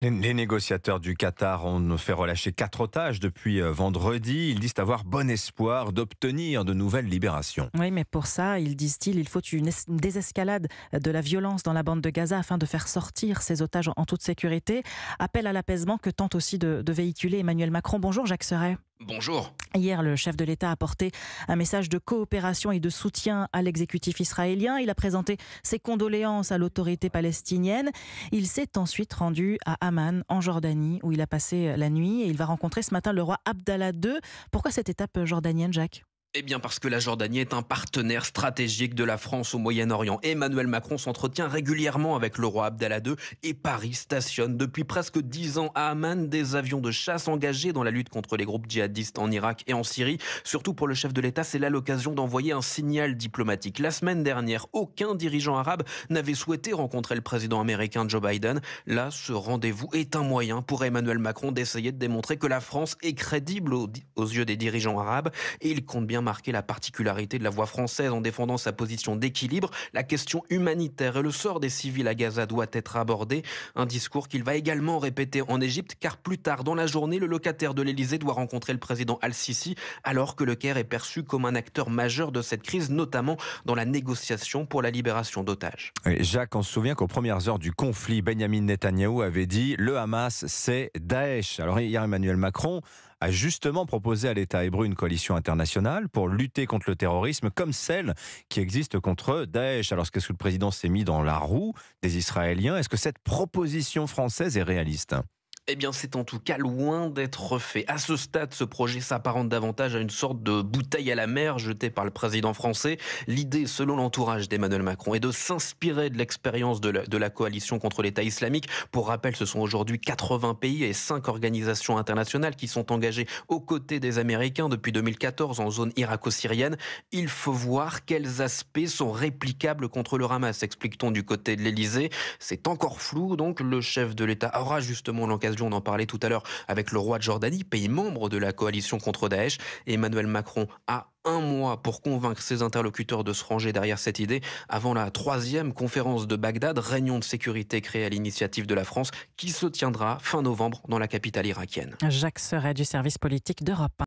Les négociateurs du Qatar ont fait relâcher 4 otages depuis vendredi. Ils disent avoir bon espoir d'obtenir de nouvelles libérations. Oui, mais pour ça, ils disent-ils, il faut une désescalade de la violence dans la bande de Gaza afin de faire sortir ces otages en toute sécurité. Appel à l'apaisement que tente aussi de véhiculer Emmanuel Macron. Bonjour Jacques Serret. Bonjour. Hier, le chef de l'État a porté un message de coopération et de soutien à l'exécutif israélien. Il a présenté ses condoléances à l'autorité palestinienne. Il s'est ensuite rendu à Amman, en Jordanie, où il a passé la nuit. Et il va rencontrer ce matin le roi Abdallah II. Pourquoi cette étape jordanienne, Jacques ? Eh bien parce que la Jordanie est un partenaire stratégique de la France au Moyen-Orient. Emmanuel Macron s'entretient régulièrement avec le roi Abdallah II et Paris stationne depuis presque 10 ans à Amman des avions de chasse engagés dans la lutte contre les groupes djihadistes en Irak et en Syrie. Surtout pour le chef de l'État, c'est là l'occasion d'envoyer un signal diplomatique. La semaine dernière, aucun dirigeant arabe n'avait souhaité rencontrer le président américain Joe Biden. Là, ce rendez-vous est un moyen pour Emmanuel Macron d'essayer de démontrer que la France est crédible aux yeux des dirigeants arabes et il compte bien marqué la particularité de la voix française en défendant sa position d'équilibre. La question humanitaire et le sort des civils à Gaza doit être abordé. Un discours qu'il va également répéter en Égypte, car plus tard dans la journée, le locataire de l'Élysée doit rencontrer le président Al-Sisi, alors que le Caire est perçu comme un acteur majeur de cette crise, notamment dans la négociation pour la libération d'otages. Et Jacques, on se souvient qu'aux premières heures du conflit, Benyamin Netanyahou avait dit « Le Hamas, c'est Daesh ». Alors hier, Emmanuel Macron a justement proposé à l'État hébreu une coalition internationale pour lutter contre le terrorisme comme celle qui existe contre Daesh. Alors est-ce que le président s'est mis dans la roue des Israéliens ? Est-ce que cette proposition française est réaliste ? Eh bien, c'est en tout cas loin d'être fait. À ce stade, ce projet s'apparente davantage à une sorte de bouteille à la mer jetée par le président français. L'idée, selon l'entourage d'Emmanuel Macron, est de s'inspirer de l'expérience de la coalition contre l'État islamique. Pour rappel, ce sont aujourd'hui 80 pays et 5 organisations internationales qui sont engagées aux côtés des Américains depuis 2014 en zone irako-syrienne. Il faut voir quels aspects sont réplicables contre le Hamas, explique-t-on du côté de l'Élysée. C'est encore flou, donc le chef de l'État aura justement l'occasion d'en parler tout à l'heure avec le roi de Jordanie, pays membre de la coalition contre Daesh. Et Emmanuel Macron a un mois pour convaincre ses interlocuteurs de se ranger derrière cette idée avant la 3e conférence de Bagdad, réunion de sécurité créée à l'initiative de la France, qui se tiendra fin novembre dans la capitale irakienne. Jacques Serret du service politique d'Europe 1.